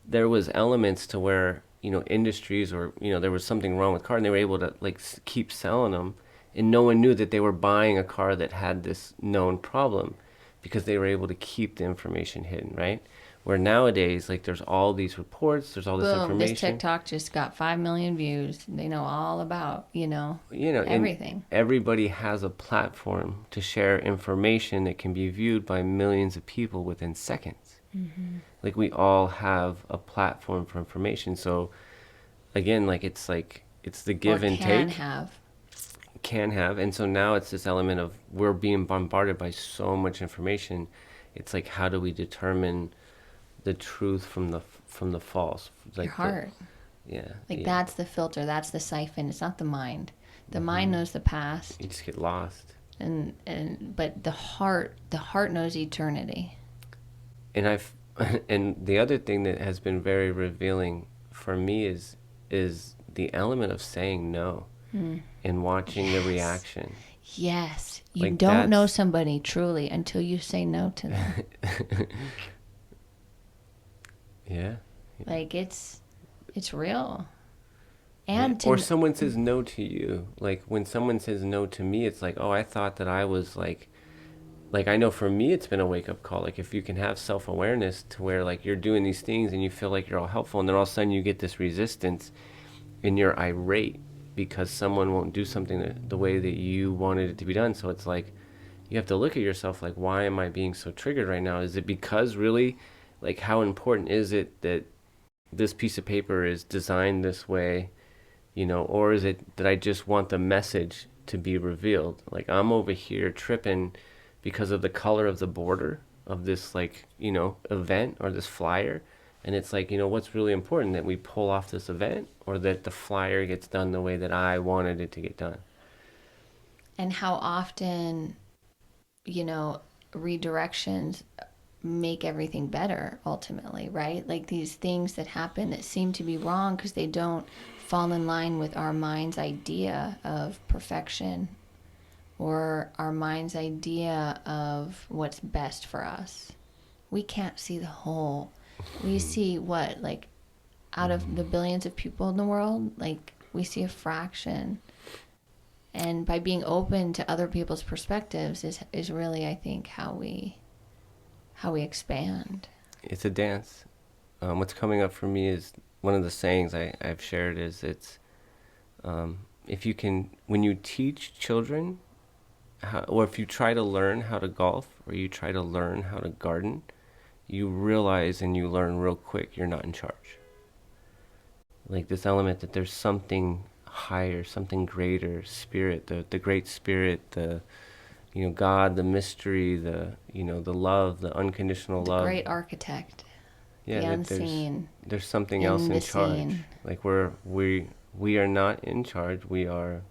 There was elements to where, industries or, there was something wrong with car and they were able to, like, keep selling them, and no one knew that they were buying a car that had this known problem because they were able to keep the information hidden, right? Where nowadays, like, there's all these reports, there's all this information. This TikTok just got 5 million views. They know all about, everything. Everybody has a platform to share information that can be viewed by millions of people within seconds. Mm-hmm. Like, we all have a platform for information. So, again, like, it's the give and take. can have. And so now it's this element of we're being bombarded by so much information. It's like, how do we determine the truth from the false? Your Like heart. yeah. Like, Yeah. that's the filter. That's the siphon. It's not the mind. The mind Hmm. knows the past, You just get lost. but the heart knows eternity. And I've and the other thing that has been very revealing for me is the element of saying no and watching the Yes. reaction. Yes. You Like don't know that's somebody truly until you say no to them. yeah. Like, it's real. Yeah. And Or to someone says no to you. Like when someone says no to me, it's like, oh, I thought that I was like I know for me it's been a wake up call. Like if you can have self awareness to where like you're doing these things and you feel like you're all helpful, and then all of a sudden you get this resistance and you're irate because someone won't do something the way that you wanted it to be done. So it's like you have to look at yourself like, why am I being so triggered right now? Is it because really, like, how important is it that this piece of paper is designed this way, or is it that I just want the message to be revealed? Like I'm over here tripping because of the color of the border of this, like, event or this flyer. And it's like, what's really important, that we pull off this event or that the flyer gets done the way that I wanted it to get done? and how often, you know, redirections make everything better ultimately, right? Like these things that happen that seem to be wrong because they don't fall in line with our mind's idea of perfection or our mind's idea of what's best for us. We can't see the whole. We see what, like, out of the billions of people in the world, like, we see a fraction. And by being open to other people's perspectives is really, I think, how we expand. It's a dance. What's coming up for me is one of the sayings I've shared is if you can, when you teach children, or if you try to learn how to golf or you try to learn how to garden, you realize and you learn real quick you're not in charge. Like this element that there's something higher, something greater, spirit, the great spirit, the God, the mystery, the love, the unconditional The love. great architect, Yeah, the that unseen, there's something else in in the charge. scene. Like we are not in charge. We are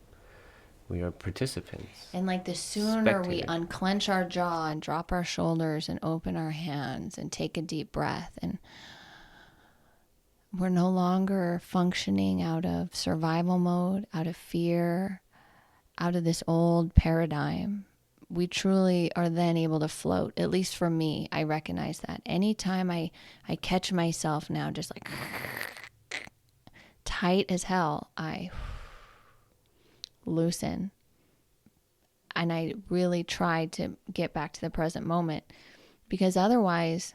participants, And like the sooner we spectators. unclench our jaw and drop our shoulders and open our hands and take a deep breath, and we're no longer functioning out of survival mode, out of fear, out of this old paradigm. We truly are then able to float. At least for me, I recognize that. Anytime I catch myself now just like tight as hell, I loosen. And I really try to get back to the present moment, because otherwise,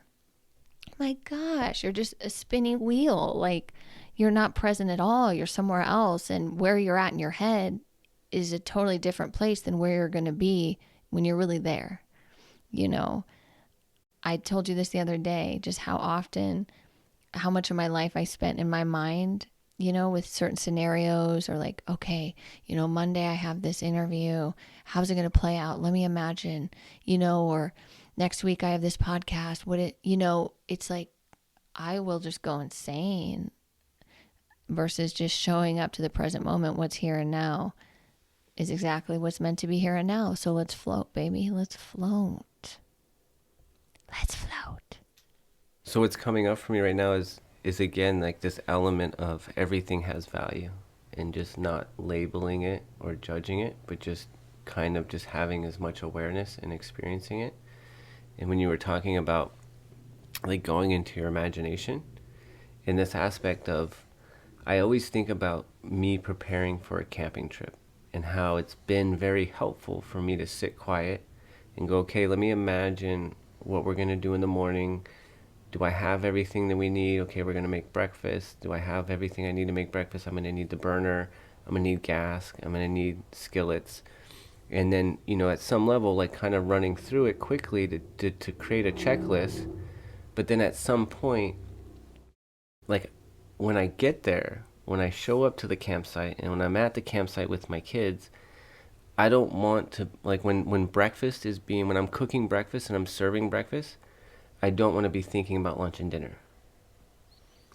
my gosh, you're just a spinning wheel. Like, you're not present at all. You're somewhere else. And where you're at in your head is a totally different place than where you're going to be when you're really there. You know, I told you this the other day, just how much of my life I spent in my mind, with certain scenarios, or like, okay, Monday I have this interview. How's it going to play out? Let me imagine, or next week I have this podcast. It's like I will just go insane versus just showing up to the present moment. What's here and now is exactly what's meant to be here and now. So let's float, baby. Let's float. Let's float. So what's coming up for me right now is again like this element of everything has value, and just not labeling it or judging it, but just kind of just having as much awareness and experiencing it. And when you were talking about like going into your imagination, in this aspect of, I always think about me preparing for a camping trip and how it's been very helpful for me to sit quiet and go, okay, let me imagine what we're going to do in the morning. Do I have everything that we need? Okay, we're going to make breakfast. Do I have everything I need to make breakfast? I'm going to need the burner. I'm going to need gas. I'm going to need skillets. And then, at some level, like kind of running through it quickly to create a checklist. But then at some point, like when I get there, when I show up to the campsite and when I'm at the campsite with my kids, I don't want to, like, when breakfast is being, when I'm cooking breakfast and I'm serving breakfast, I don't want to be thinking about lunch and dinner.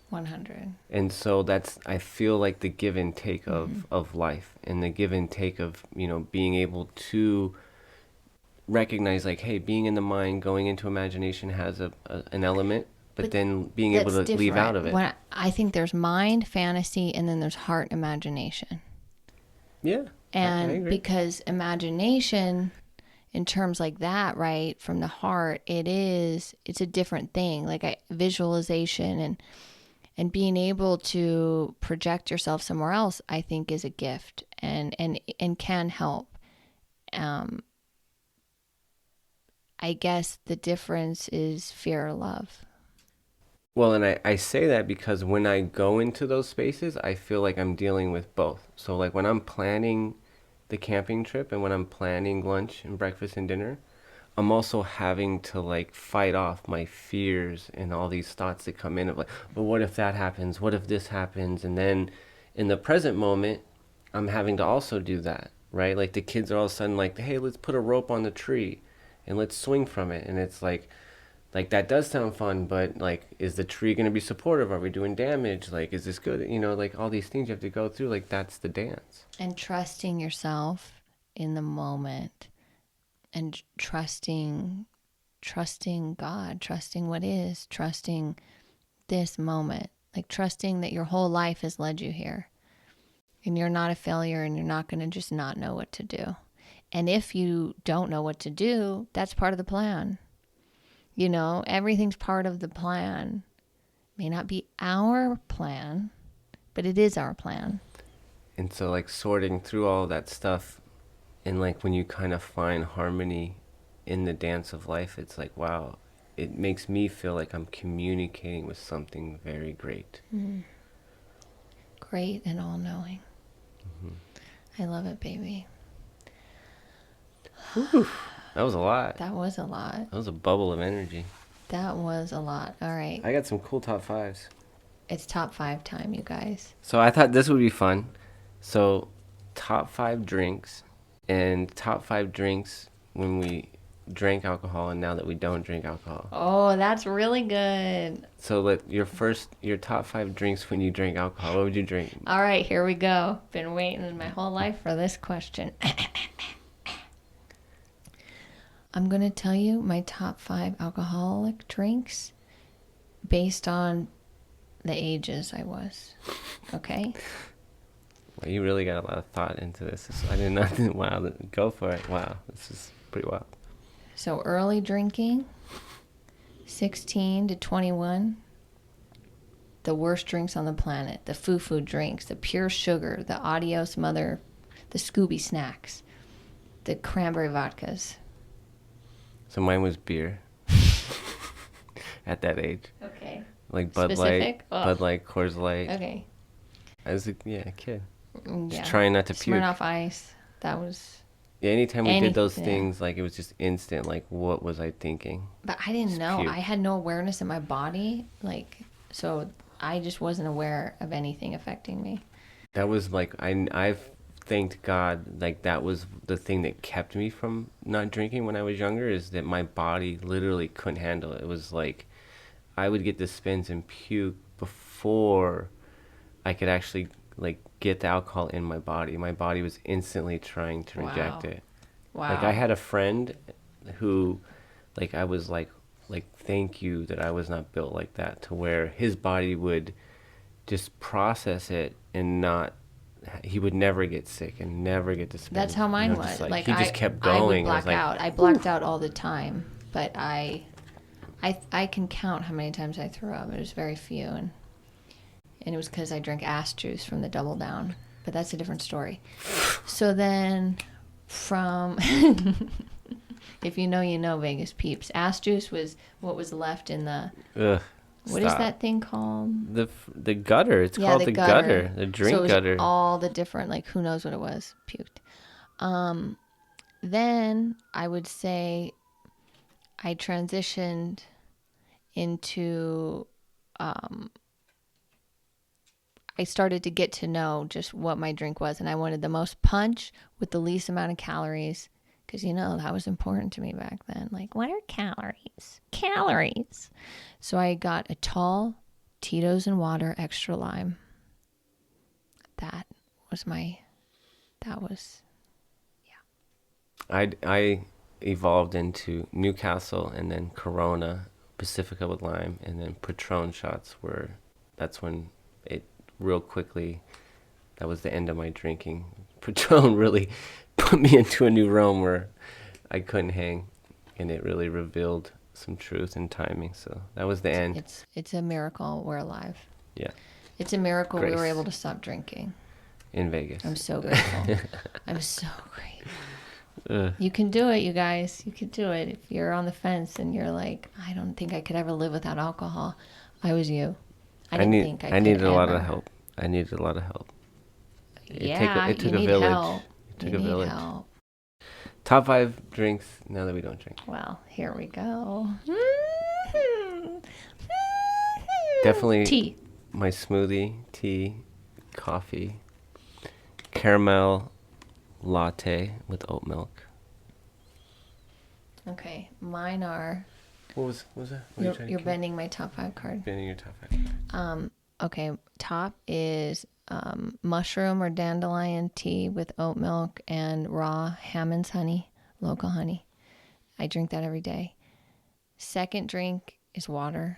100. And so that's, I feel like the give and take Mm-hmm. of life, and the give and take of, being able to recognize, like, hey, being in the mind, going into imagination has an element, but But then being able that's to leave out different. of it. When I think there's mind, fantasy, and then there's heart, imagination. Yeah, I And agree. because imagination, in terms like that, right, from the heart, it's a different thing. Like visualization and being able to project yourself somewhere else, I think is a gift and can help. Um, I guess the difference is fear or love. Well, and I say that because when I go into those spaces, I feel like I'm dealing with both. So, like, when I'm planning the camping trip and when I'm planning lunch and breakfast and dinner, I'm also having to, like, fight off my fears and all these thoughts that come in of, like, but what if that happens? What if this happens? And then in the present moment, I'm having to also do that, right? Like, the kids are all of a sudden like, hey, let's put a rope on the tree and let's swing from it. And it's like that does sound fun, but, like, is the tree going to be supportive? Are we doing damage? Like, is this good? Like, all these things you have to go through. Like, that's the dance. And trusting yourself in the moment and trusting God, trusting what is, trusting this moment, like trusting that your whole life has led you here and you're not a failure and you're not going to just not know what to do. And if you don't know what to do, that's part of the plan. Everything's part of the plan. May not be our plan, but it is our plan. And so, like, sorting through all that stuff, and, like, when you kind of find harmony in the dance of life, it's like, wow, it makes me feel like I'm communicating with something very great. Mm. Great and all knowing. Mm-hmm. I love it, baby. Whew, that was a lot. That was a lot. That was a bubble of energy. That was a lot. All right. I got some cool top fives. It's top 5 time, you guys. So I thought this would be fun. So, top five drinks, and top five drinks when we drank alcohol and now that we don't drink alcohol. Oh, that's really good. So, your top five drinks when you drink alcohol. What would you drink? All right, here we go. Been waiting my whole life for this question. I'm going to tell you my top 5 alcoholic drinks based on the ages I was. Okay? Well, you really got a lot of thought into this. I did not. Wow, go for it. Wow, this is pretty wild. So early drinking, 16 to 21, the worst drinks on the planet, the foo-foo drinks, the pure sugar, the Adios Mother, the Scooby snacks, the cranberry vodkas. So mine was beer. At that age. Okay. Like Bud Specific? Light, Oh. Bud Light, Coors Light. Okay. As a kid. Yeah. Just trying not to puke. Smirnoff Ice. That was... Yeah, anytime we did those yeah. things, like, it was just instant. Like, what was I thinking? But I didn't Just know. puke. I had no awareness in my body. Like, so I just wasn't aware of anything affecting me. That was like, I've thanked God, like, that was the thing that kept me from not drinking when I was younger, is that my body literally couldn't handle it. It was like I would get the spins and puke before I could actually, like, get the alcohol in my body. My body was instantly trying to reject it. Wow. Like, I had a friend who, like, I was like, thank you that I was not built like that, to where his body would just process it and not, he would never get sick and never get to spin. That's how mine was. Just Like, he just kept I going. would It was black like, out. I blacked out all the time. But I can count how many times I threw up. It was very few. And it was because I drank ass juice from the Double Down. But that's a different story. So then from... If you know, you know, Vegas peeps. Ass juice was what was left in the... ugh, What is stop. that thing called? The gutter. It's called the gutter. The drink so it was gutter. all the different, like, who knows what it was. Puked. Then I would say I transitioned into... I started to get to know just what my drink was, and I wanted the most punch with the least amount of calories, because that was important to me back then. Like, what are calories? Calories. So I got a tall Tito's and water extra lime. That was I evolved into Newcastle and then Corona, Pacifica with lime, and then Patron shots that's when it real quickly, that was the end of my drinking. Patron really put me into a new realm where I couldn't hang, and it really revealed some truth and timing. So that was the end. It's a miracle we're alive. Yeah. It's a miracle we were Grace. able to stop drinking. In Vegas. I'm so grateful. I'm so grateful. You can do it, you guys. You can do it. If you're on the fence and you're like, I don't think I could ever live without alcohol, I was you. I needed a lot of help. I needed a lot of help. It took a village. Help. It took a village. Help. Top 5 drinks now that we don't drink. Well, here we go. Definitely tea. My smoothie, tea, coffee, caramel latte with oat milk. Okay, mine are. What was that? You're bending my top 5 card. Bending your top 5. Okay, top is mushroom or dandelion tea with oat milk and raw Hammond's honey, local honey. I drink that every day. Second drink is water.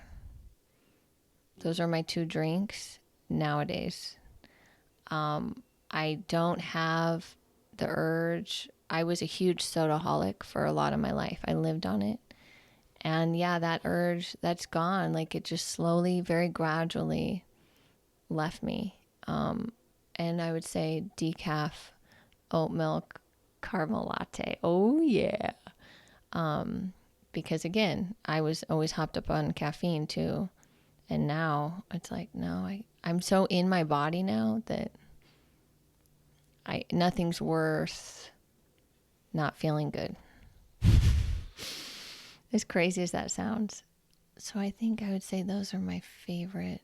Those are my 2 drinks nowadays. I don't have the urge. I was a huge soda-holic for a lot of my life. I lived on it. And yeah, that urge, that's gone. Like, it just slowly, very gradually left me. And I would say decaf, oat milk, caramel latte. Oh, yeah. Because again, I was always hopped up on caffeine too. And now it's like, no, I'm so in my body now that nothing's worth not feeling good. As crazy as that sounds. So I think I would say those are my favorite.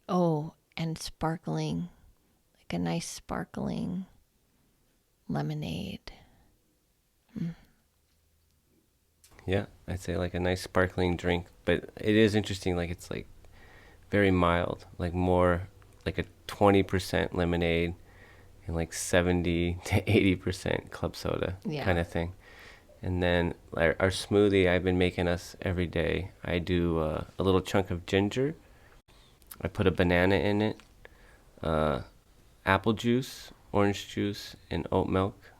Oh, and sparkling, like a nice sparkling lemonade. Yeah, I'd say like a nice sparkling drink, but it is interesting. Like, it's like very mild, like more like a 20% lemonade and like 70 to 80% club soda kind of thing. And then our smoothie, I've been making us every day. I do a little chunk of ginger. I put a banana in it, apple juice, orange juice, and oat milk.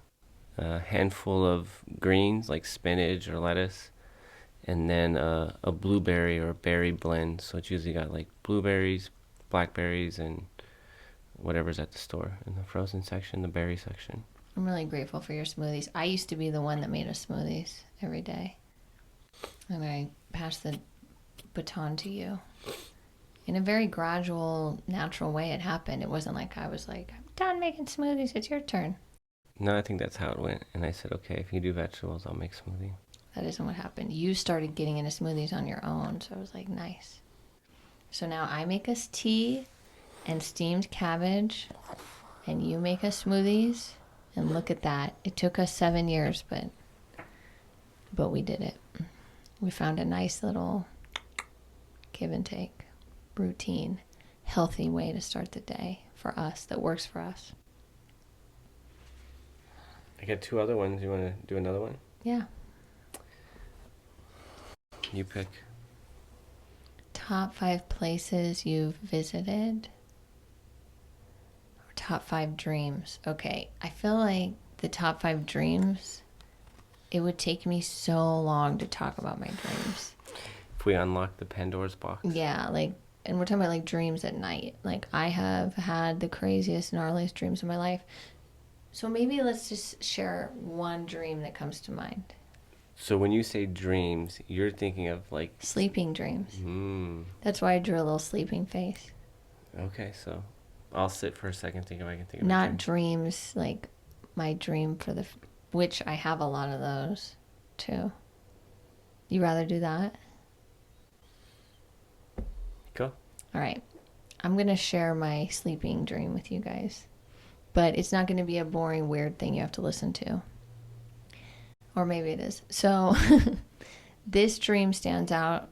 A handful of greens like spinach or lettuce, and then a blueberry or berry blend. So it's usually got like blueberries, blackberries, and whatever's at the store in the frozen section, the berry section. I'm really grateful for your smoothies. I used to be the one that made us smoothies every day. And I passed the baton to you. In a very gradual, natural way it happened. It wasn't like I was like, I'm done making smoothies, it's your turn. No, I think that's how it went. And I said, okay, if you do vegetables, I'll make smoothie. That isn't what happened. You started getting into smoothies on your own. So I was like, nice. So now I make us tea and steamed cabbage. And you make us smoothies. And look at that. It took us 7 years, but we did it. We found a nice little give and take routine, healthy way to start the day for us that works for us. I got 2 other ones. You want to do another one? Yeah. You pick. Top 5 places you've visited. Or top 5 dreams. Okay. I feel like the top 5 dreams, it would take me so long to talk about my dreams. If we unlock the Pandora's box. Yeah, like, and we're talking about like dreams at night. Like, I have had the craziest, gnarliest dreams of my life. So maybe let's just share one dream that comes to mind. So when you say dreams, you're thinking of like... Sleeping dreams. That's why I drew a little sleeping face. Okay, so I'll sit for a second, think if I can think of Not dreams, like my dream for which I have a lot of those too. You rather do that? Go. All right. I'm going to share my sleeping dream with you guys. But it's not going to be a boring, weird thing you have to listen to. Or maybe it is. So this dream stands out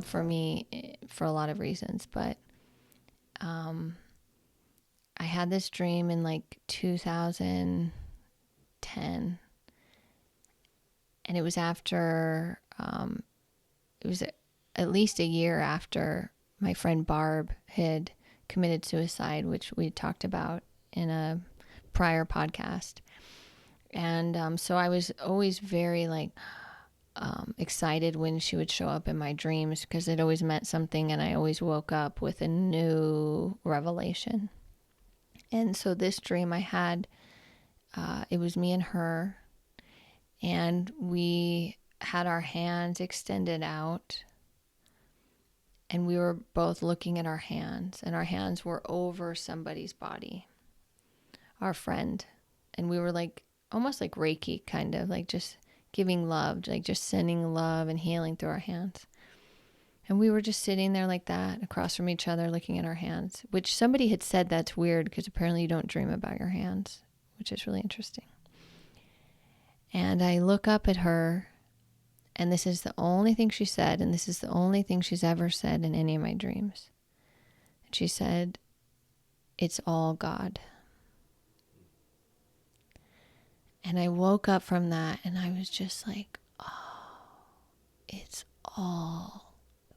for me for a lot of reasons. But I had this dream in like 2010. And it was after, it was at least a year after my friend Barb had committed suicide, which we talked about in a prior podcast. And so I was always very like excited when she would show up in my dreams because it always meant something, and I always woke up with a new revelation. And so this dream I had, it was me and her, and we had our hands extended out, and we were both looking at our hands, and our hands were over somebody's body, our friend. And we were like, almost like Reiki, kind of like just giving love, like just sending love and healing through our hands. And we were just sitting there like that, across from each other, looking at our hands, which somebody had said that's weird because apparently you don't dream about your hands, which is really interesting. And I look up at her, and this is the only thing she said, and this is the only thing she's ever said in any of my dreams. And she said, "It's all God." And I woke up from that, and I was just like, oh, it's all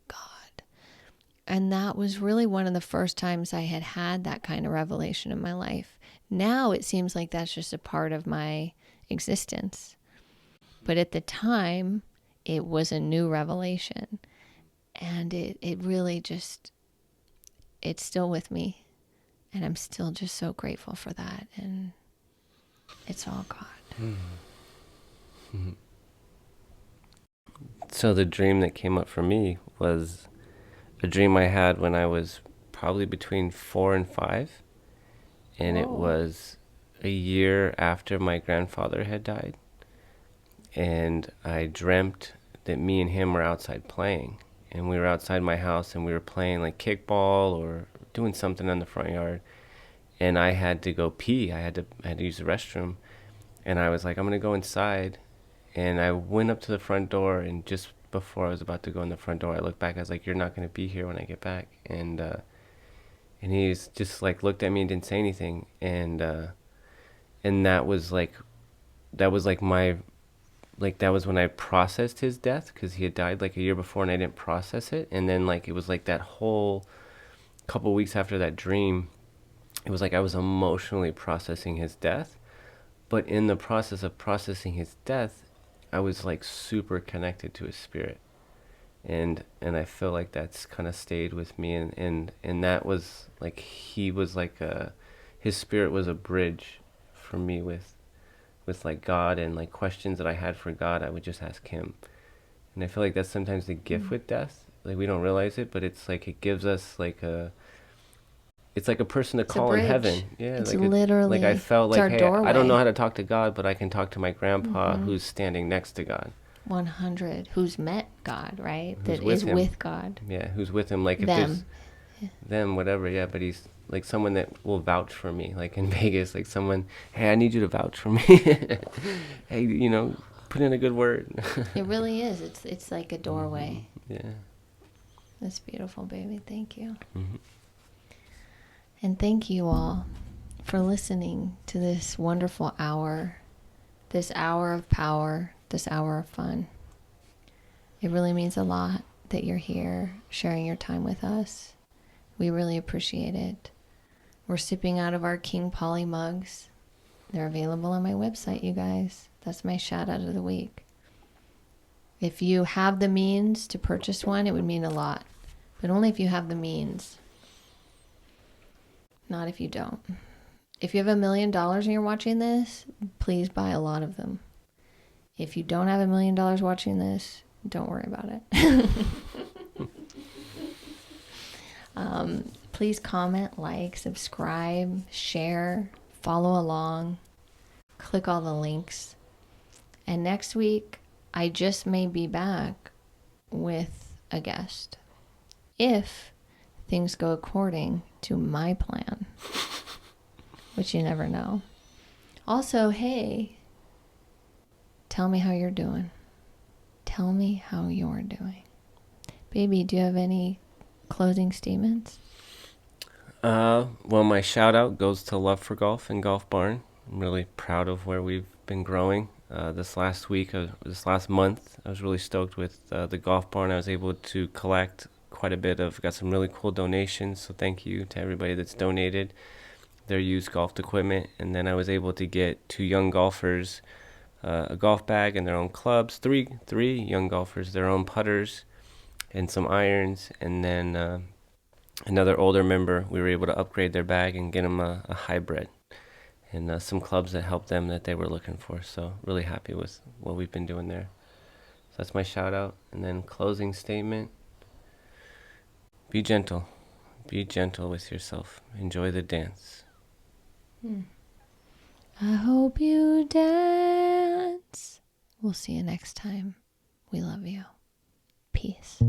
God. And that was really one of the first times I had had that kind of revelation in my life. Now it seems like that's just a part of my existence. But at the time, it was a new revelation. And it really just, it's still with me. And I'm still just so grateful for that. And it's all God. Mm-hmm. So the dream that came up for me was a dream I had when I was probably between 4 and 5. And it was a year after my grandfather had died. And I dreamt that me and him were outside playing. And we were outside my house, and we were playing like kickball or doing something in the front yard. And I had to go pee. I had to use the restroom. And I was like, I'm going to go inside. And I went up to the front door, and just before I was about to go in the front door, I looked back. I was like, "You're not going to be here when I get back." And he's just like looked at me and didn't say anything. And that was like my, like that was when I processed his death, because he had died like a year before and I didn't process it. And then like it was like that whole couple weeks after that dream, it was like I was emotionally processing his death. But in the process of processing his death, I was like super connected to his spirit. And I feel like that's kind of stayed with me. And that was like, he was like his spirit was a bridge for me with like God, and like questions that I had for God, I would just ask him. And I feel like that's sometimes the gift with death. Like we don't realize it, but it's like it gives us like it's like a person to call in heaven. Yeah, it's like literally, like I felt like, hey, doorway. I don't know how to talk to God, but I can talk to my grandpa who's standing next to God. 100. Who's met God, right? Who's that with is him. with God. Yeah, who's with him. Like if Them. there's them, whatever. Yeah, but he's like someone that will vouch for me. Like in Vegas, like someone, hey, I need you to vouch for me. Hey, you know, put in a good word. It really is. It's like a doorway. Yeah. That's beautiful, baby. Thank you. Mm-hmm. And thank you all for listening to this wonderful hour, this hour of power, this hour of fun. It really means a lot that you're here sharing your time with us. We really appreciate it. We're sipping out of our King Pollys mugs. They're available on my website, you guys. That's my shout out of the week. If you have the means to purchase one, it would mean a lot. But only if you have the means. Not if you don't. If you have $1 million and you're watching this, please buy a lot of them. If you don't have $1 million watching this, don't worry about it. Please comment, like, subscribe, share, follow along, click all the links. And next week, I just may be back with a guest. If things go according to my plan, which you never know. Also, hey, tell me how you're doing. Tell me how you're doing. Baby, do you have any closing statements? Well, my shout out goes to Love for Golf and Golf Barn. I'm really proud of where we've been growing. This last month, I was really stoked with the Golf Barn. I was able to collect quite a bit got some really cool donations. So thank you to everybody that's donated their used golf equipment. And then I was able to get 2 young golfers a golf bag and their own clubs. Three young golfers their own putters and some irons, and then another older member, we were able to upgrade their bag and get them a hybrid and some clubs that helped them that they were looking for. So really happy with what we've been doing there. So that's my shout out. And then closing statement: be gentle. Be gentle with yourself. Enjoy the dance. I hope you dance. We'll see you next time. We love you. Peace.